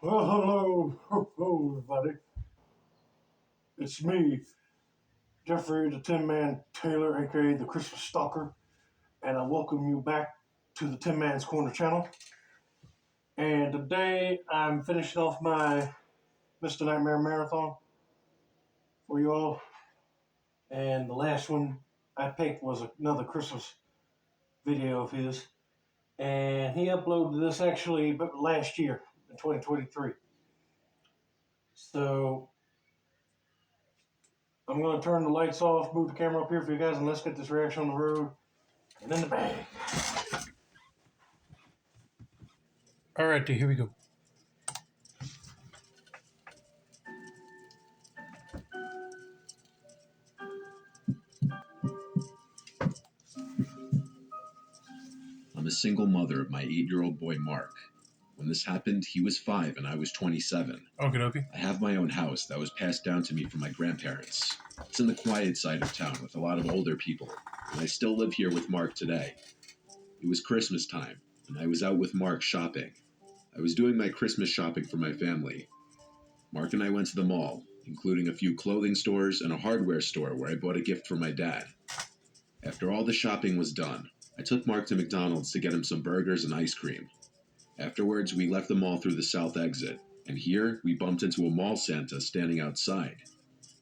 Well, hello, everybody. It's me, Jeffrey the Tin Man Taylor, aka the Christmas Stalker, and I welcome you back to the Tin Man's Corner channel. And today I'm finishing off my Mr. Nightmare Marathon for you all. And the last one I picked was another Christmas video of his. And he uploaded this actually last year in 2023. So I'm going to turn the lights off, move the camera up here for you guys, and let's get this reaction on the road and in the bag. All right, here we go. I'm a single mother of my 8-year-old boy, Mark. When this happened, he was 5 and I was 27. Okay. I have my own house that was passed down to me from my grandparents. It's in the quiet side of town with a lot of older people, and I still live here with Mark today. It was Christmas time, and I was out with Mark shopping. I was doing my Christmas shopping for my family. Mark and I went to the mall, including a few clothing stores and a hardware store where I bought a gift for my dad. After all the shopping was done, I took Mark to McDonald's to get him some burgers and ice cream. Afterwards, we left the mall through the south exit, and here we bumped into a mall Santa standing outside.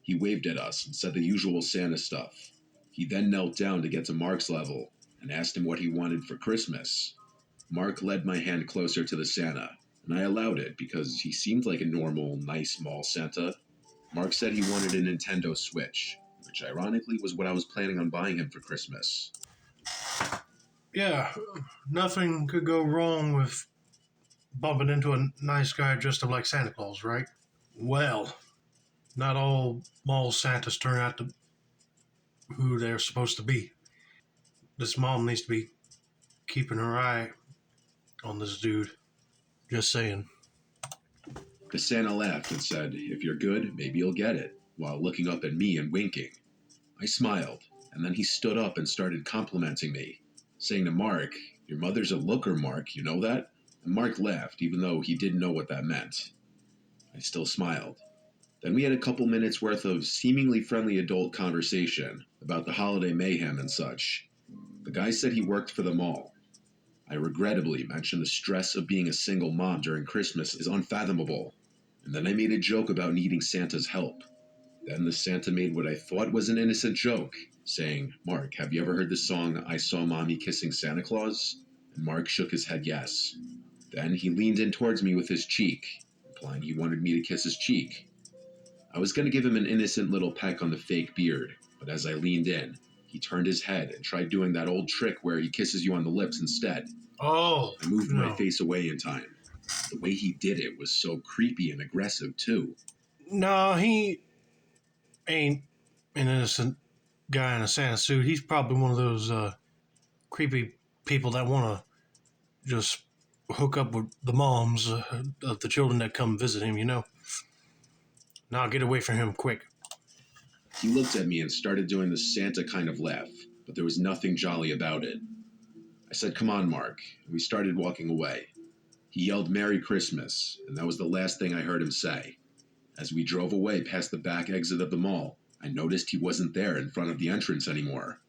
He waved at us and said the usual Santa stuff. He then knelt down to get to Mark's level and asked him what he wanted for Christmas. Mark led my hand closer to the Santa, and I allowed it because he seemed like a normal, nice mall Santa. Mark said he wanted a Nintendo Switch, which ironically was what I was planning on buying him for Christmas. Yeah, nothing could go wrong with bumping into a nice guy dressed up like Santa Claus, right? Well, not all mall Santas turn out to who they're supposed to be. This mom needs to be keeping her eye on this dude. Just saying. The Santa laughed and said, "If you're good, maybe you'll get it," while looking up at me and winking. I smiled, and then he stood up and started complimenting me, saying to Mark, "Your mother's a looker, Mark, you know that?" And Mark laughed, even though he didn't know what that meant. I still smiled. Then we had a couple minutes worth of seemingly friendly adult conversation about the holiday mayhem and such. The guy said he worked for the mall. I regrettably mentioned the stress of being a single mom during Christmas is unfathomable, and then I made a joke about needing Santa's help. Then the Santa made what I thought was an innocent joke, saying, "Mark, have you ever heard the song, 'I Saw Mommy Kissing Santa Claus'?" And Mark shook his head yes. Then he leaned in towards me with his cheek, implying he wanted me to kiss his cheek. I was going to give him an innocent little peck on the fake beard, but as I leaned in, he turned his head and tried doing that old trick where he kisses you on the lips instead. Oh, I moved my face away in time. The way he did it was so creepy and aggressive, too. No, he ain't an innocent guy in a Santa suit. He's probably one of those creepy people that want to just hook up with the moms of the children that come visit him, you know? Now get away from him quick. He looked at me and started doing the Santa kind of laugh, but there was nothing jolly about it. I said, "Come on, Mark," and we started walking away. He yelled "Merry Christmas," and that was the last thing I heard him say. As we drove away past the back exit of the mall, I noticed he wasn't there in front of the entrance anymore.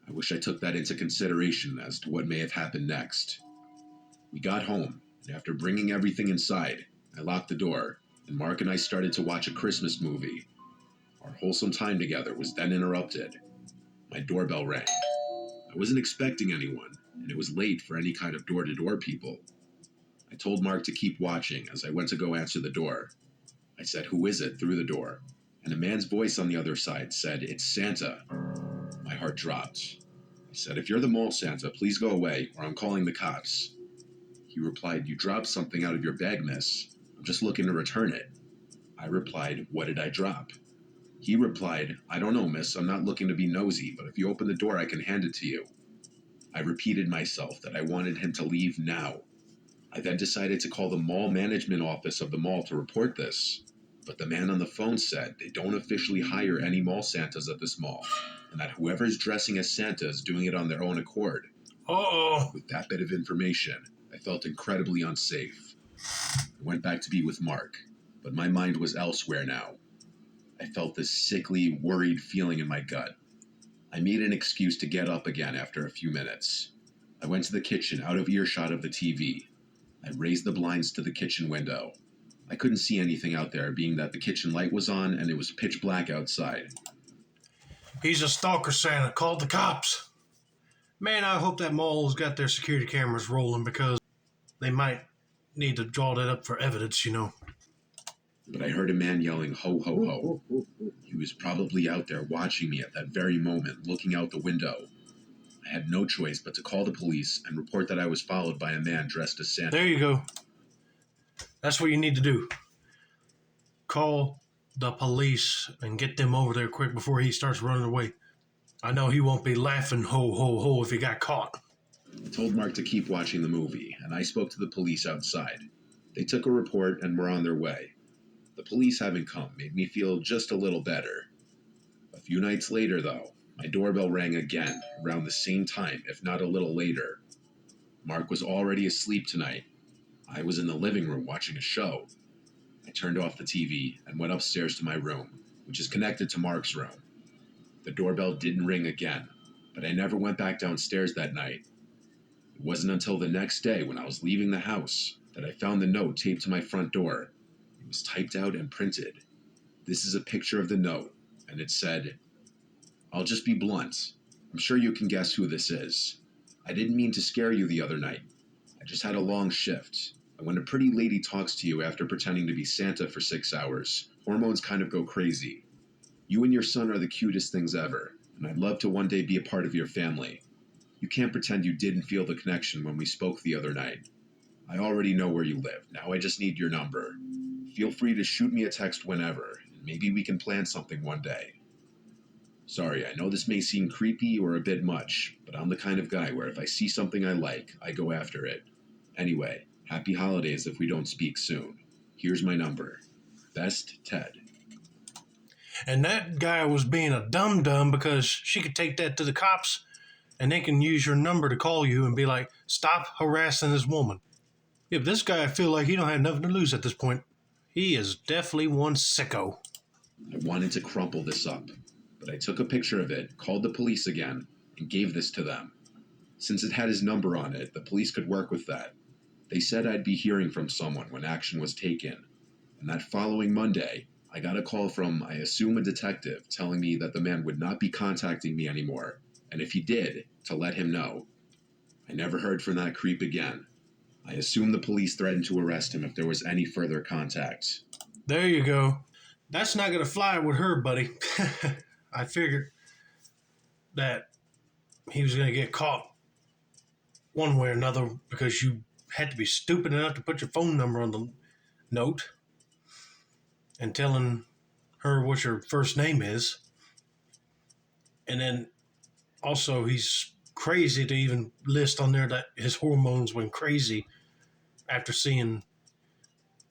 I wish I took that into consideration as to what may have happened next. We got home, and after bringing everything inside, I locked the door, and Mark and I started to watch a Christmas movie. Our wholesome time together was then interrupted. My doorbell rang. I wasn't expecting anyone, and it was late for any kind of door-to-door people. I told Mark to keep watching as I went to go answer the door. I said, "Who is it?" through the door, and a man's voice on the other side said, "It's Santa." My heart dropped. I said, "If you're the mall Santa, please go away, or I'm calling the cops." He replied, "You dropped something out of your bag, miss. I'm just looking to return it." I replied, "What did I drop?" He replied, "I don't know, miss. I'm not looking to be nosy, but if you open the door, I can hand it to you." I repeated myself that I wanted him to leave now. I then decided to call the mall management office of the mall to report this. But the man on the phone said they don't officially hire any mall Santas at this mall, and that whoever's dressing as Santa is doing it on their own accord. Uh-oh. With that bit of information, I felt incredibly unsafe. I went back to be with Mark, but my mind was elsewhere now. I felt this sickly, worried feeling in my gut. I made an excuse to get up again after a few minutes. I went to the kitchen, out of earshot of the TV. I raised the blinds to the kitchen window. I couldn't see anything out there, being that the kitchen light was on and it was pitch black outside. He's a stalker, Santa. Called the cops. Man, I hope that mall's got their security cameras rolling because they might need to draw that up for evidence, you know. But I heard a man yelling, "Ho, ho, ho." He was probably out there watching me at that very moment, looking out the window. I had no choice but to call the police and report that I was followed by a man dressed as Santa. There you go. That's what you need to do. Call the police and get them over there quick before he starts running away. I know he won't be laughing ho, ho, ho if he got caught. I told Mark to keep watching the movie, and I spoke to the police outside. They took a report and were on their way. The police having come made me feel just a little better. A few nights later, though, my doorbell rang again, around the same time, if not a little later. Mark was already asleep tonight. I was in the living room watching a show. I turned off the TV and went upstairs to my room, which is connected to Mark's room. The doorbell didn't ring again, but I never went back downstairs that night. It wasn't until the next day when I was leaving the house that I found the note taped to my front door. It was typed out and printed. This is a picture of the note, and it said, "I'll just be blunt. I'm sure you can guess who this is. I didn't mean to scare you the other night. I just had a long shift. And when a pretty lady talks to you after pretending to be Santa for 6 hours, hormones kind of go crazy. You and your son are the cutest things ever, and I'd love to one day be a part of your family. You can't pretend you didn't feel the connection when we spoke the other night. I already know where you live. Now I just need your number. Feel free to shoot me a text whenever, and maybe we can plan something one day. Sorry, I know this may seem creepy or a bit much, but I'm the kind of guy where if I see something I like, I go after it. Anyway, happy holidays if we don't speak soon. Here's my number. Best, Ted." And that guy was being a dum-dum because she could take that to the cops and they can use your number to call you and be like, stop harassing this woman. Yeah, but this guy, I feel like he don't have nothing to lose at this point. He is definitely one sicko. I wanted to crumple this up, but I took a picture of it, called the police again, and gave this to them. Since it had his number on it, the police could work with that. They said I'd be hearing from someone when action was taken. And that following Monday, I got a call from, I assume, a detective telling me that the man would not be contacting me anymore, and if he did, to let him know. I never heard from that creep again. I assume the police threatened to arrest him if there was any further contact. There you go. That's not going to fly with her, buddy. I figured that he was going to get caught one way or another because you had to be stupid enough to put your phone number on the note and telling her what your first name is. And then also he's crazy to even list on there that his hormones went crazy after seeing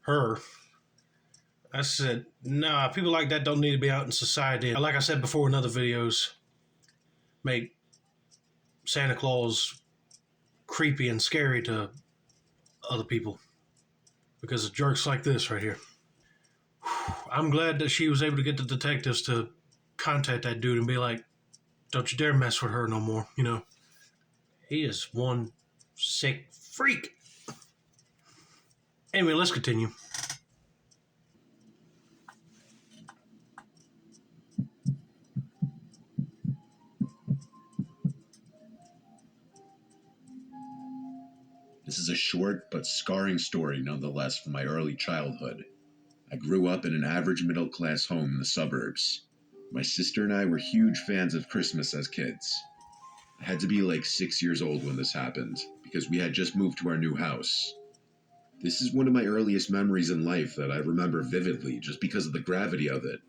her. I said, nah, people like that don't need to be out in society. Like I said before in other videos, make Santa Claus creepy and scary to other people because of jerks like this right here. I'm glad that she was able to get the detectives to contact that dude and be like, don't you dare mess with her no more, you know. He is one sick freak. Anyway, let's continue. This is a short but scarring story nonetheless from my early childhood. I grew up in an average middle-class home in the suburbs. My sister and I were huge fans of Christmas as kids. I had to be like 6 years old when this happened, because we had just moved to our new house. This is one of my earliest memories in life that I remember vividly just because of the gravity of it.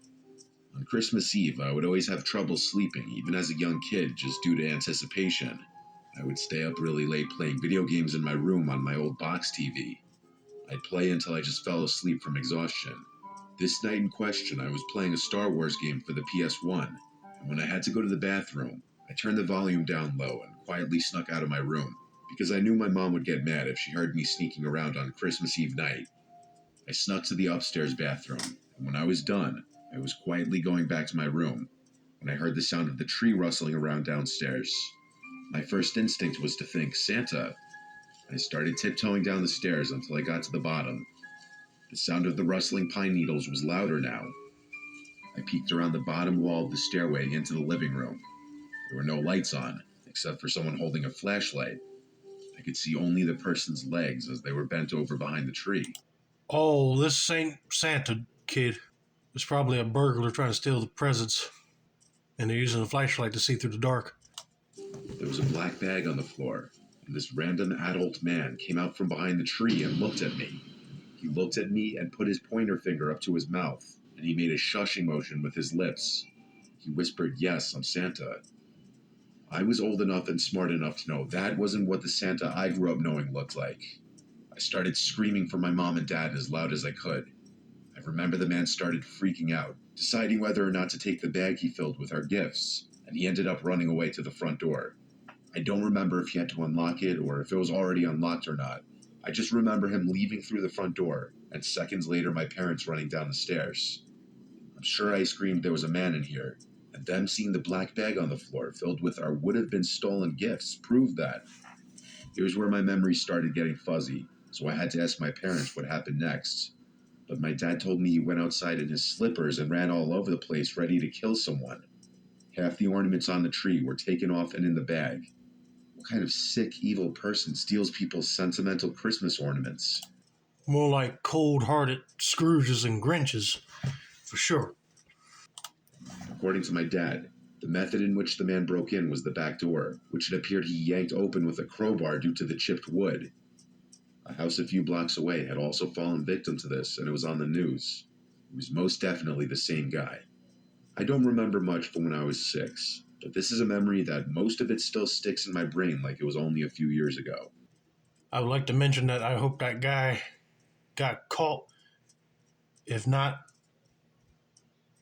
On Christmas Eve, I would always have trouble sleeping, even as a young kid, just due to anticipation. I would stay up really late playing video games in my room on my old box TV. I'd play until I just fell asleep from exhaustion. This night in question, I was playing a Star Wars game for the PS1, and when I had to go to the bathroom, I turned the volume down low and quietly snuck out of my room, because I knew my mom would get mad if she heard me sneaking around on Christmas Eve night. I snuck to the upstairs bathroom, and when I was done, I was quietly going back to my room when I heard the sound of the tree rustling around downstairs. My first instinct was to think Santa. I started tiptoeing down the stairs until I got to the bottom. The sound of the rustling pine needles was louder now. I peeked around the bottom wall of the stairway into the living room. There were no lights on, except for someone holding a flashlight. I could see only the person's legs as they were bent over behind the tree. Oh, this ain't Santa, kid. It's probably a burglar trying to steal the presents, and they're using a flashlight to see through the dark. There was a black bag on the floor, and this random adult man came out from behind the tree and looked at me. He looked at me and put his pointer finger up to his mouth, and he made a shushing motion with his lips. He whispered, "Yes, I'm Santa." I was old enough and smart enough to know that wasn't what the Santa I grew up knowing looked like. I started screaming for my mom and dad as loud as I could. I remember the man started freaking out, deciding whether or not to take the bag he filled with our gifts, and he ended up running away to the front door. I don't remember if he had to unlock it or if it was already unlocked or not. I just remember him leaving through the front door, and seconds later my parents running down the stairs. I'm sure I screamed there was a man in here, and them seeing the black bag on the floor filled with our would-have-been stolen gifts proved that. Here's where my memories started getting fuzzy, so I had to ask my parents what happened next. But my dad told me he went outside in his slippers and ran all over the place ready to kill someone. Half the ornaments on the tree were taken off and in the bag. What kind of sick, evil person steals people's sentimental Christmas ornaments? More like cold-hearted Scrooges and Grinches, for sure. According to my dad, the method in which the man broke in was the back door, which it appeared he yanked open with a crowbar due to the chipped wood. A house a few blocks away had also fallen victim to this, and it was on the news. It was most definitely the same guy. I don't remember much from when I was 6, but this is a memory that most of it still sticks in my brain like it was only a few years ago. I would like to mention that I hope that guy got caught. If not,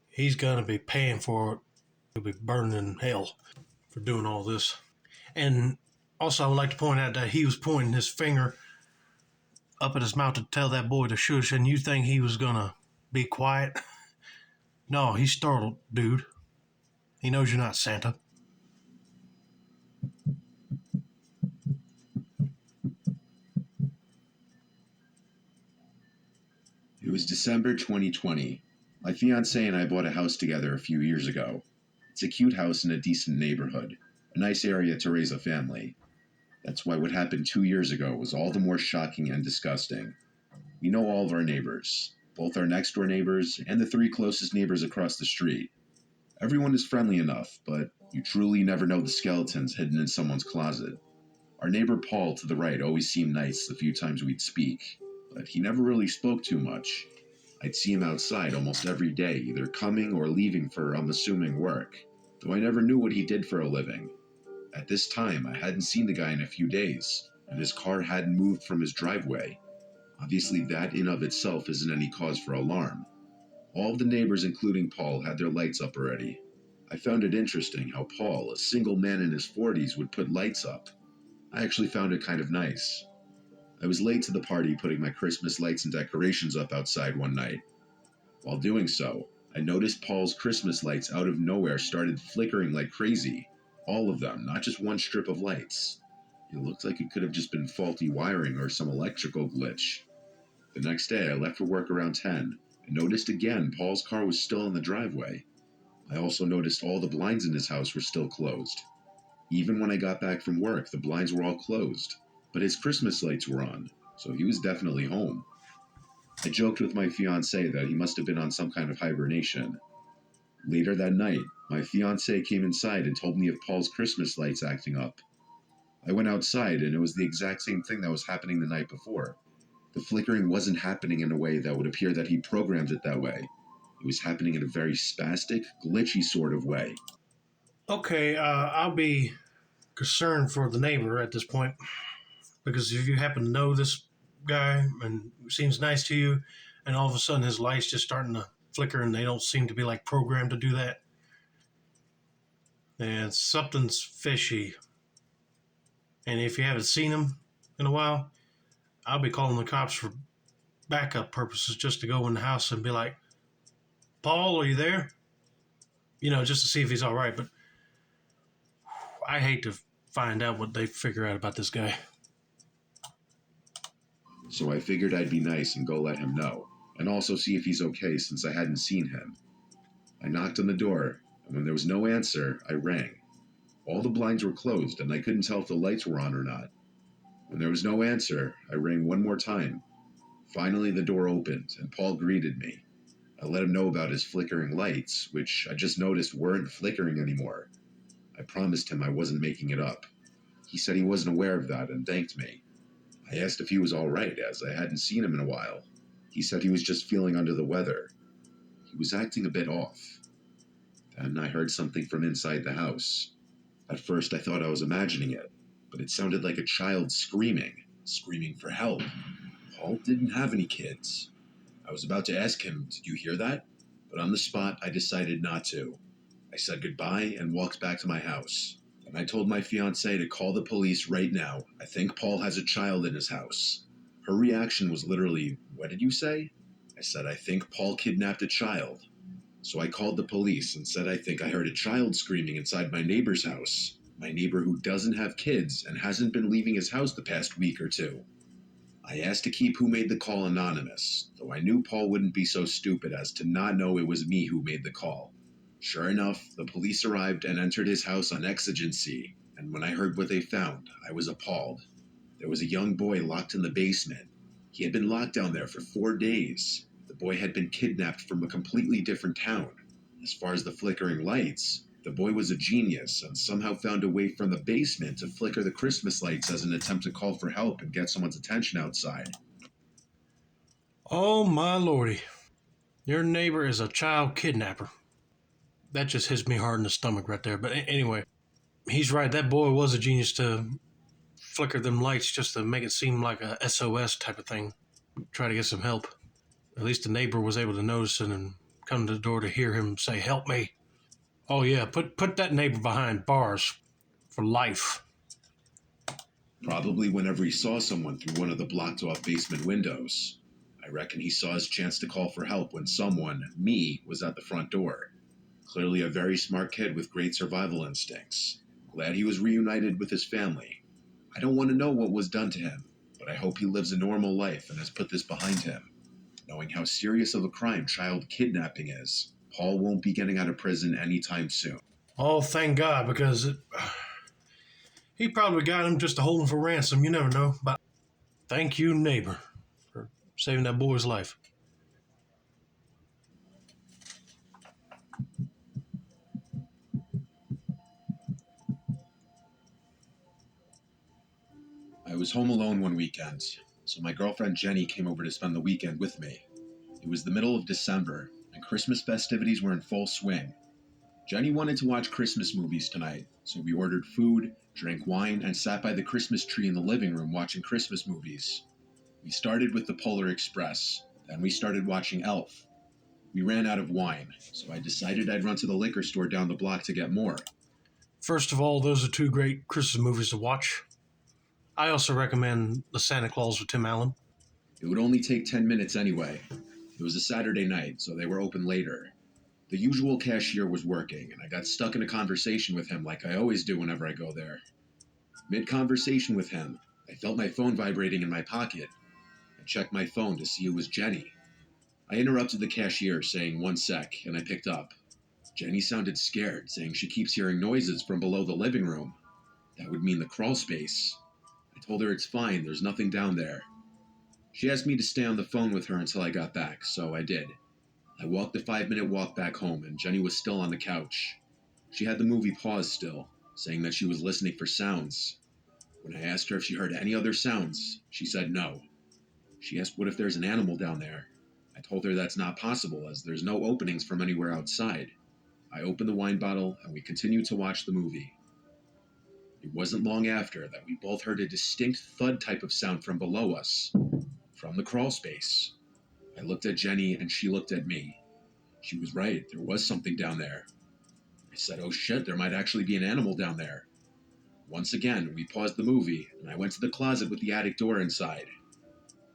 he's going to be paying for it. He'll be burning in hell for doing all this. And also, I would like to point out that he was pointing his finger up at his mouth to tell that boy to shush, and you think he was going to be quiet? No, he's startled, dude. He knows you're not Santa. It was December 2020. My fiance and I bought a house together a few years ago. It's a cute house in a decent neighborhood, a nice area to raise a family. That's why what happened 2 years ago was all the more shocking and disgusting. We know all of our neighbors, both our next door neighbors and the 3 closest neighbors across the street. Everyone is friendly enough, but you truly never know the skeletons hidden in someone's closet. Our neighbor Paul to the right always seemed nice the few times we'd speak, but he never really spoke too much. I'd see him outside almost every day, either coming or leaving for, I'm assuming, work, though I never knew what he did for a living. At this time, I hadn't seen the guy in a few days, and his car hadn't moved from his driveway. Obviously, that in of itself isn't any cause for alarm. All of the neighbors, including Paul, had their lights up already. I found it interesting how Paul, a single man in his 40s, would put lights up. I actually found it kind of nice. I was late to the party putting my Christmas lights and decorations up outside one night. While doing so, I noticed Paul's Christmas lights out of nowhere started flickering like crazy. All of them, not just one strip of lights. It looked like it could have just been faulty wiring or some electrical glitch. The next day, I left for work around 10 and noticed again Paul's car was still in the driveway. I also noticed all the blinds in his house were still closed. Even when I got back from work, the blinds were all closed, but his Christmas lights were on, so he was definitely home. I joked with my fiancé that he must have been on some kind of hibernation. Later that night, my fiancé came inside and told me of Paul's Christmas lights acting up. I went outside and it was the exact same thing that was happening the night before. The flickering wasn't happening in a way that would appear that he programmed it that way. It was happening in a very spastic, glitchy sort of way. Okay, I'll be concerned for the neighbor at this point, because if you happen to know this guy and seems nice to you, and all of a sudden his lights just starting to flicker and they don't seem to be like programmed to do that, then something's fishy. And if you haven't seen him in a while, I'll be calling the cops for backup purposes, just to go in the house and be like, Paul, are you there? You know, just to see if he's all right. But I hate to find out what they figure out about this guy. So I figured I'd be nice and go let him know, and also see if he's okay since I hadn't seen him. I knocked on the door, and when there was no answer, I rang. All the blinds were closed, and I couldn't tell if the lights were on or not. When there was no answer, I rang one more time. Finally, the door opened, and Paul greeted me. I let him know about his flickering lights, which I just noticed weren't flickering anymore. I promised him I wasn't making it up. He said he wasn't aware of that and thanked me. I asked if he was all right, as I hadn't seen him in a while. He said he was just feeling under the weather. He was acting a bit off. Then I heard something from inside the house. At first I thought I was imagining it, but it sounded like a child screaming for help. Paul didn't have any kids. I was about to ask him, "Did you hear that?" But on the spot I decided not to. I said goodbye and walked back to my house. And I told my fiancée to call the police right now. I think Paul has a child in his house. Her reaction was literally, "What did you say?" I said, "I think Paul kidnapped a child." So I called the police and said I think I heard a child screaming inside my neighbor's house. My neighbor who doesn't have kids and hasn't been leaving his house the past week or two. I asked to keep who made the call anonymous, though I knew Paul wouldn't be so stupid as to not know it was me who made the call. Sure enough, the police arrived and entered his house on exigency, and when I heard what they found, I was appalled. There was a young boy locked in the basement. He had been locked down there for 4 days. The boy had been kidnapped from a completely different town. As far as the flickering lights, the boy was a genius and somehow found a way from the basement to flicker the Christmas lights as an attempt to call for help and get someone's attention outside. Oh, my lordy. Your neighbor is a child kidnapper. That just hits me hard in the stomach right there. But anyway, he's right. That boy was a genius to flicker them lights just to make it seem like a SOS type of thing. Try to get some help. At least the neighbor was able to notice it and come to the door to hear him say, "Help me." Oh yeah, put that neighbor behind bars for life. Probably whenever he saw someone through one of the blocked off basement windows. I reckon he saw his chance to call for help when someone, me, was at the front door. Clearly a very smart kid with great survival instincts. Glad he was reunited with his family. I don't want to know what was done to him, but I hope he lives a normal life and has put this behind him. Knowing how serious of a crime child kidnapping is, Paul won't be getting out of prison anytime soon. Oh, thank God, because he probably got him just to hold him for ransom. You never know. But thank you, neighbor, for saving that boy's life. I was home alone one weekend, so my girlfriend Jenny came over to spend the weekend with me. It was the middle of December, and Christmas festivities were in full swing. Jenny wanted to watch Christmas movies tonight, so we ordered food, drank wine, and sat by the Christmas tree in the living room watching Christmas movies. We started with The Polar Express, then we started watching Elf. We ran out of wine, so I decided I'd run to the liquor store down the block to get more. First of all, those are two great Christmas movies to watch. I also recommend The Santa Claus with Tim Allen. It would only take 10 minutes anyway. It was a Saturday night, so they were open later. The usual cashier was working, and I got stuck in a conversation with him like I always do whenever I go there. Mid-conversation with him, I felt my phone vibrating in my pocket. I checked my phone to see it was Jenny. I interrupted the cashier, saying 1 sec, and I picked up. Jenny sounded scared, saying she keeps hearing noises from below the living room. That would mean the crawl space. I told her it's fine, there's nothing down there. She asked me to stay on the phone with her until I got back, so I did. I walked the 5-minute walk back home, and Jenny was still on the couch. She had the movie paused still, saying that she was listening for sounds. When I asked her if she heard any other sounds, she said no. She asked what if there's an animal down there. I told her that's not possible, as there's no openings from anywhere outside. I opened the wine bottle, and we continued to watch the movie. It wasn't long after that we both heard a distinct thud type of sound from below us, from the crawl space. I looked at Jenny, and she looked at me. She was right, there was something down there. I said, oh shit, there might actually be an animal down there. Once again, we paused the movie, and I went to the closet with the attic door inside.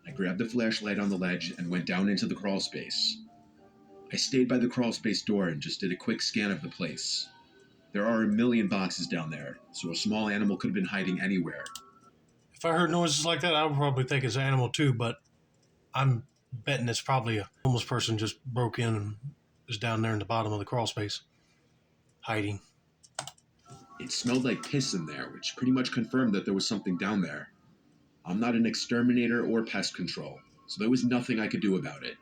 I grabbed the flashlight on the ledge and went down into the crawl space. I stayed by the crawl space door and just did a quick scan of the place. There are a million boxes down there, so a small animal could have been hiding anywhere. If I heard noises like that, I would probably think it's an animal too, but I'm betting it's probably a homeless person just broke in and is down there in the bottom of the crawl space, hiding. It smelled like piss in there, which pretty much confirmed that there was something down there. I'm not an exterminator or pest control, so there was nothing I could do about it.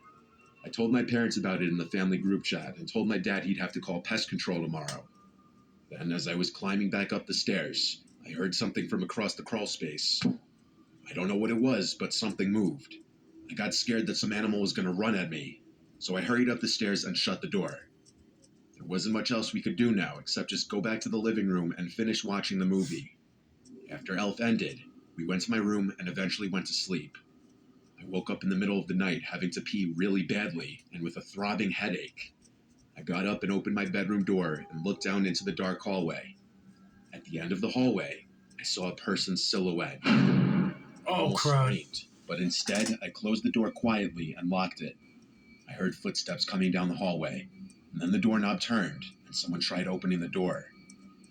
I told my parents about it in the family group chat and told my dad he'd have to call pest control tomorrow. Then, as I was climbing back up the stairs, I heard something from across the crawl space. I don't know what it was, but something moved. I got scared that some animal was going to run at me, so I hurried up the stairs and shut the door. There wasn't much else we could do now except just go back to the living room and finish watching the movie. After Elf ended, we went to my room and eventually went to sleep. I woke up in the middle of the night having to pee really badly and with a throbbing headache. I got up and opened my bedroom door and looked down into the dark hallway. At the end of the hallway, I saw a person's silhouette. I almost screamed, but instead I closed the door quietly and locked it. I heard footsteps coming down the hallway, and then the doorknob turned and someone tried opening the door.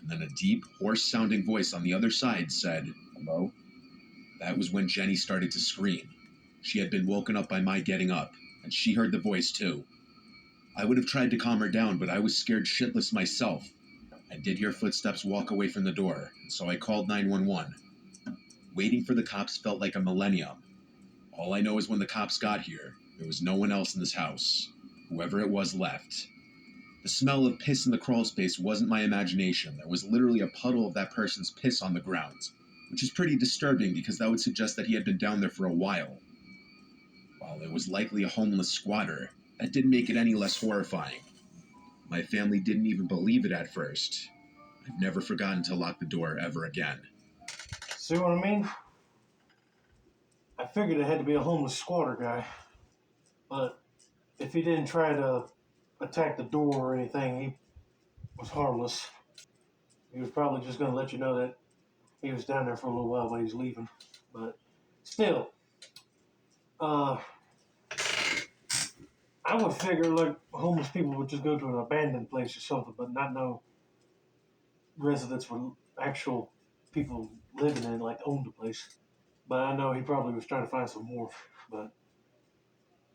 And then a deep, hoarse-sounding voice on the other side said, "Hello?" That was when Jenny started to scream. She had been woken up by my getting up, and she heard the voice too. I would have tried to calm her down, but I was scared shitless myself. I did hear footsteps walk away from the door, so I called 911. Waiting for the cops felt like a millennium. All I know is when the cops got here, there was no one else in this house. Whoever it was left. The smell of piss in the crawl space wasn't my imagination. There was literally a puddle of that person's piss on the ground, which is pretty disturbing because that would suggest that he had been down there for a while. While it was likely a homeless squatter, that didn't make it any less horrifying. My family didn't even believe it at first. I've never forgotten to lock the door ever again. See what I mean? I figured it had to be a homeless squatter guy. But if he didn't try to attack the door or anything, he was harmless. He was probably just going to let you know that he was down there for a little while he was leaving. But still, I would figure like homeless people would just go to an abandoned place or something, but not no residents with actual people living in, like owned the place. But I know he probably was trying to find some more. But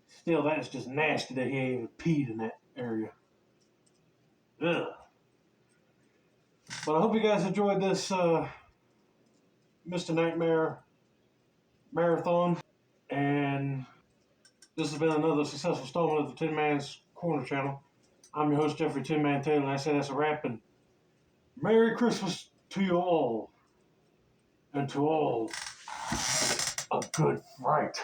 still, that's just nasty that he even peed in that area. Ugh. But I hope you guys enjoyed this Mr. Nightmare marathon. And this has been another successful installment of the Tin Man's Corner channel. I'm your host, Jeffrey Tin Man Taylor, and I say that's a wrap. And Merry Christmas to you all. And to all, a good fright.